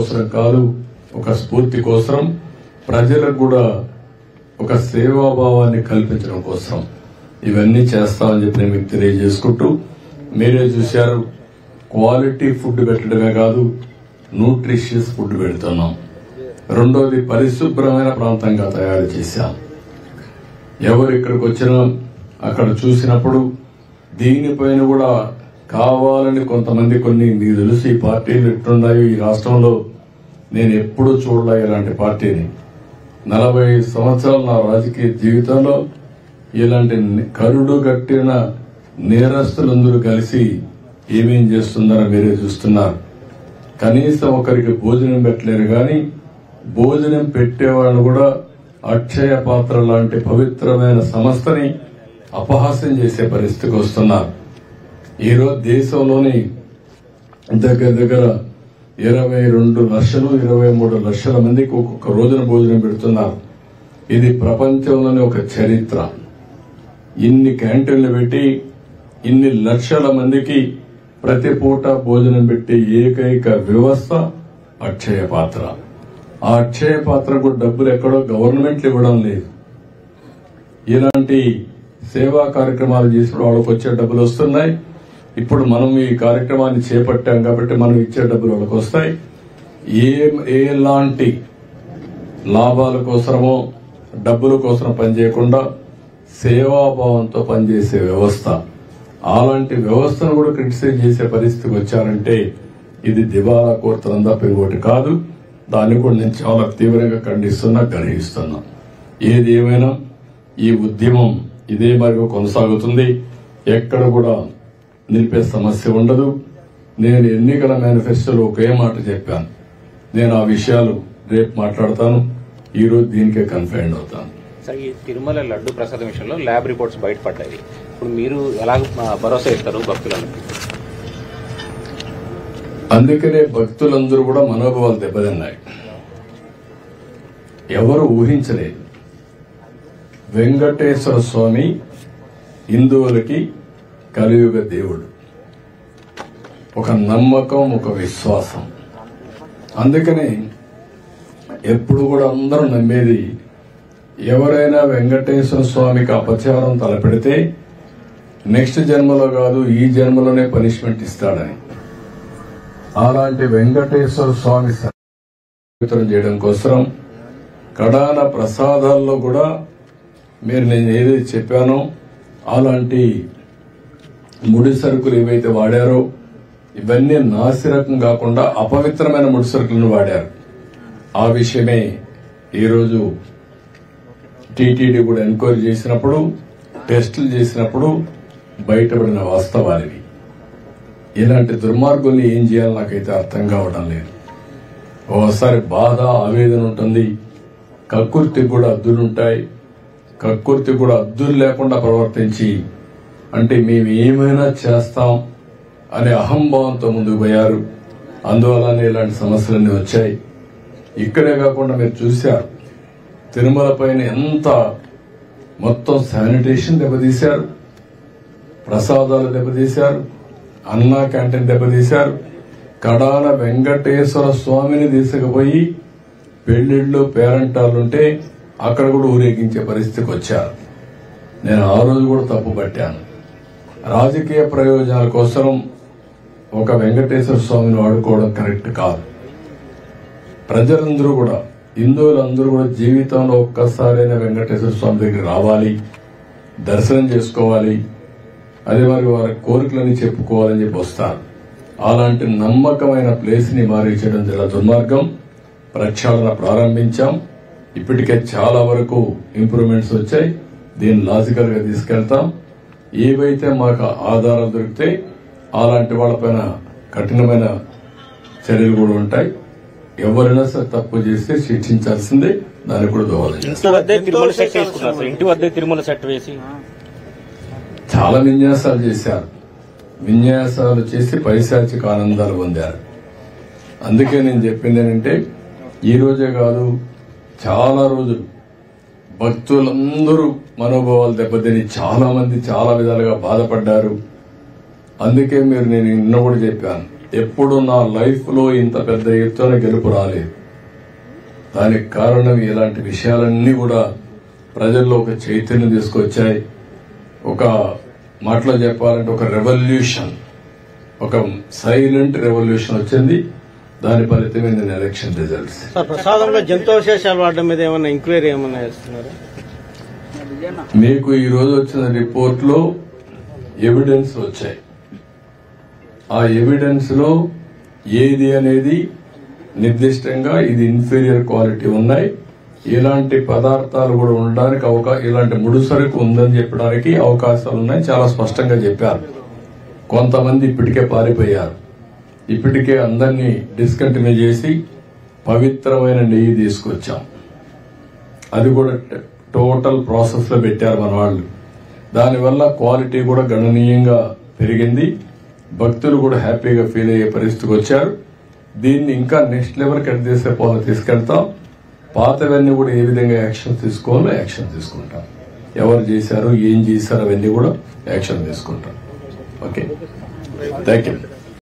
అవసరం కాదు, ఒక స్ఫూర్తి కోసం, ప్రజలకు కూడా ఒక సేవాభావాన్ని కల్పించడం కోసం ఇవన్నీ చేస్తామని చెప్పి నేను మీకు తెలియజేసుకుంటూ, మీరే చూశారు క్వాలిటీ ఫుడ్ పెట్టడమే కాదు న్యూట్రిషియస్ ఫుడ్ పెడుతున్నాం. రెండోది పరిశుభ్రమైన ప్రాంతంగా తయారు చేశాం. ఎవరు ఇక్కడికి వచ్చినా అక్కడ చూసినప్పుడు దీనిపైన కూడా కావాలని కొంతమంది మీకు తెలుసు ఈ పార్టీలు ఎట్లున్నాయో ఈ రాష్ట్రంలో నేను ఎప్పుడూ చూడలే ఇలాంటి పార్టీని. 40 సంవత్సరాల నా రాజకీయ జీవితంలో ఇలాంటి కరుడు గట్టిన నేరస్తులందరూ కలిసి ఏమేం చేస్తున్నారో మీరే చూస్తున్నారు. కనీసం ఒకరికి భోజనం పెట్టలేరు గాని భోజనం పెట్టేవాళ్ళు కూడా అక్షయ పాత్ర లాంటి పవిత్రమైన సంస్థని అపహాస్యం చేసే పరిస్థితికి వస్తున్నారు. ఈరోజు దేశంలోని దగ్గర 22 లక్షలు 23 లక్షల మందికి ఒక్కొక్క రోజున భోజనం పెడుతున్నారు. ఇది ప్రపంచంలోని ఒక చరిత్ర. ఇన్ని క్యాంటీన్లు పెట్టి ఇన్ని లక్షల మందికి ప్రతి పూట భోజనం పెట్టి ఏకైక వ్యవస్థ అక్షయ పాత్ర. ఆ అక్షయ పాత్రకు డబ్బులు ఎక్కడో గవర్నమెంట్లు ఇవ్వడం లేదు. ఇలాంటి సేవా కార్యక్రమాలు చేసినప్పుడు వాళ్ళకి వచ్చే డబ్బులు వస్తున్నాయి. ఇప్పుడు మనం ఈ కార్యక్రమాన్ని చేపట్టాం కాబట్టి మనం ఇచ్చే డబ్బులు వాళ్ళకి వస్తాయి. ఎలాంటి లాభాల కోసమో డబ్బుల కోసం పనిచేయకుండా సేవాభావంతో పనిచేసే వ్యవస్థ. అలాంటి వ్యవస్థను కూడా క్రిటిసైజ్ చేసే పరిస్థితికి వచ్చారంటే ఇది దివాలా కోరుతనం తప్ప ఇంకోటి కాదు. దాన్ని కూడా నేను చాలా తీవ్రంగా ఖండిస్తున్నా, గ్రహిస్తున్నా. ఏది ఏమైనా ఈ ఉద్యమం ఇదే మరి కొనసాగుతుంది. ఎక్కడ కూడా నిలిపే సమస్య ఉండదు. నేను ఎన్నికల మేనిఫెస్టోలో ఒకే మాట చెప్పాను. నేను ఆ విషయాలు రేపు మాట్లాడతాను. ఈ రోజు దీనికే కన్ఫైన్ అవుతాను. సార్, ఈ తిరుమల లడ్డు ప్రసాదం విషయంలో ల్యాబ్ రిపోర్ట్స్ బయటపడ్డాయి. ఇప్పుడు మీరు ఎలా భరోసా ఇస్తారు భక్తులకు? అందుకనే భక్తులందరూ కూడా మనోభావాలు దెబ్బతిన్నాయి. ఎవరు ఊహించలేదు వెంకటేశ్వర స్వామి హిందువులకి కలియుగ దేవుడు. ఒక నమ్మకం, ఒక విశ్వాసం. అందుకని ఎప్పుడు కూడా అందరూ నమ్మేది ఎవరైనా వెంకటేశ్వర స్వామికి అపచారం తలపెడితే నెక్స్ట్ జన్మలో కాదు ఈ జన్మలోనే పనిష్మెంట్ ఇస్తాడని. అలాంటి వెంకటేశ్వర స్వామి వితరణ చేయడం కోసం కడాన ప్రసాదాల్లో కూడా మీరు నేను ఏదైతే చెప్పానో అలాంటి ముడి సరుకులు ఏవైతే వాడారో ఇవన్నీ నాసిరకం కాకుండా అపవిత్రమైన ముడి సరుకులను వాడారు. ఆ విషయమే ఈరోజు టీటీడీ కూడా ఎంక్వైరీ చేసినప్పుడు, టెస్టులు చేసినప్పుడు బయటపడిన వాస్తవాలివి. ఇలాంటి దుర్మార్గుల్ని ఏం చేయాలో నాకైతే అర్థం కావడం లేదు. ఓసారి బాధ, ఆవేదన ఉంటుంది. కక్కుర్తికి కూడా అద్దులుంటాయి. కక్కుర్తి కూడా అద్దులు లేకుండా ప్రవర్తించి అంటే మేము ఏమైనా చేస్తాం అనే అహంభావంతో ముందుకు పోయారు. అందువల్లనే ఇలాంటి సమస్యలన్నీ వచ్చాయి. ఇక్కడే కాకుండా మీరు చూశారు తిరుమల పైన ఎంత మొత్తం శానిటేషన్ దెబ్బతీశారు, ప్రసాదాలు దెబ్బతీశారు, అన్నా క్యాంటీన్ దెబ్బతీశారు. కడాన వెంకటేశ్వర స్వామిని తీసుకుపోయి పెళ్లిళ్ళు పేరంటాలుంటే అక్కడ కూడా ఊరేగించే పరిస్థితికి వచ్చారు. నేను ఆ రోజు కూడా తప్పు పట్టాను. రాజకీయ ప్రయోజనాల కోసం ఒక వెంకటేశ్వర స్వామిని వాడుకోవడం కరెక్ట్ కాదు. ప్రజలందరూ కూడా, హిందువులందరూ కూడా జీవితంలో ఒక్కసారైనా వెంకటేశ్వర స్వామి దగ్గర రావాలి, దర్శనం చేసుకోవాలి, అదే మరి వారి కోరికలని చెప్పుకోవాలని చెప్పి వస్తారు. అలాంటి నమ్మకమైన ప్లేస్ ని మారించడం చాలా దుర్మార్గం. ప్రక్షాళన ప్రారంభించాం. ఇప్పటికే చాలా వరకు ఇంప్రూవ్మెంట్స్ వచ్చాయి. దీన్ని లాజికల్ గా తీసుకెళ్తాం. ఏవైతే మాకు ఆధారాలు దొరికితే అలాంటి వాళ్ళపైన కఠినమైన చర్యలు కూడా ఉంటాయి. ఎవరైనా సరే తప్పు చేస్తే శిక్షించాల్సిందే. దానికి కూడా దోహదం. ఇంటి వద్ద తిరుమల సెట్ వేసి చాలా విన్యాసాలు చేశారు. విన్యాసాలు చేసి పైశాచిక ఆనందాలు పొందారు. అందుకే నేను చెప్పింది ఏంటంటే ఈ రోజే కాదు, చాలా రోజులు భక్తులందరూ మనోభావాలు దెబ్బతిని చాలా మంది చాలా విధాలుగా బాధపడ్డారు. అందుకే నేను నిన్న కూడా చెప్పాను, ఎప్పుడు నా లైఫ్ లో ఇంత పెద్ద ఎత్తున గెలుపు రాలేదు. దానికి కారణం ఇలాంటి విషయాలన్నీ కూడా ప్రజల్లో ఒక చైతన్యం తీసుకొచ్చాయి. ఒక మాటలో చెప్పాలంటే ఒక రెవల్యూషన్, ఒక సైలెంట్ రెవల్యూషన్ వచ్చింది. దాని ఫలితమైన ఎలక్షన్ రిజల్ట్స్. ప్రసాదంలో జంతువశేషాలు వాడడం మీద ఏమైనా ఎంక్వైరీ ఏమైనా చేస్తున్నారు? మీకు ఈ రోజు వచ్చిన రిపోర్ట్ లో ఎవిడెన్స్ వచ్చాయి. ఆ ఎవిడెన్స్ లో ఏది అనేది నిర్దిష్టంగా ఇది ఇన్ఫీరియర్ క్వాలిటీ ఉన్నాయి, ఇలాంటి పదార్థాలు కూడా ఉండడానికి ఇలాంటి ముడిసరుకు ఉందని చెప్పడానికి అవకాశాలు ఉన్నాయి. చాలా స్పష్టంగా చెప్పారు. కొంతమంది ఇప్పటికే పారిపోయారు. ఇప్పటికే అందరినీ డిస్కంటిన్యూ చేసి పవిత్రమైన నెయ్యి తీసుకొచ్చాం. అది కూడా టోటల్ ప్రాసెస్ లో పెట్టారు మన వాళ్ళు. దానివల్ల క్వాలిటీ కూడా గణనీయంగా పెరిగింది. భక్తులు కూడా హ్యాపీగా ఫీల్ అయ్యే పరిస్థితికి వచ్చారు. దీన్ని ఇంకా నెక్స్ట్ లెవెల్ కట్ చేసే పోలు తీసుకెళ్తాం. పాతవన్నీ కూడా ఏ విధంగా యాక్షన్ తీసుకోవాలో యాక్షన్ తీసుకుంటాం. ఎవరు చేశారు, ఏం చేశారు అవన్నీ కూడా యాక్షన్ తీసుకుంటాం. Okay, thank you.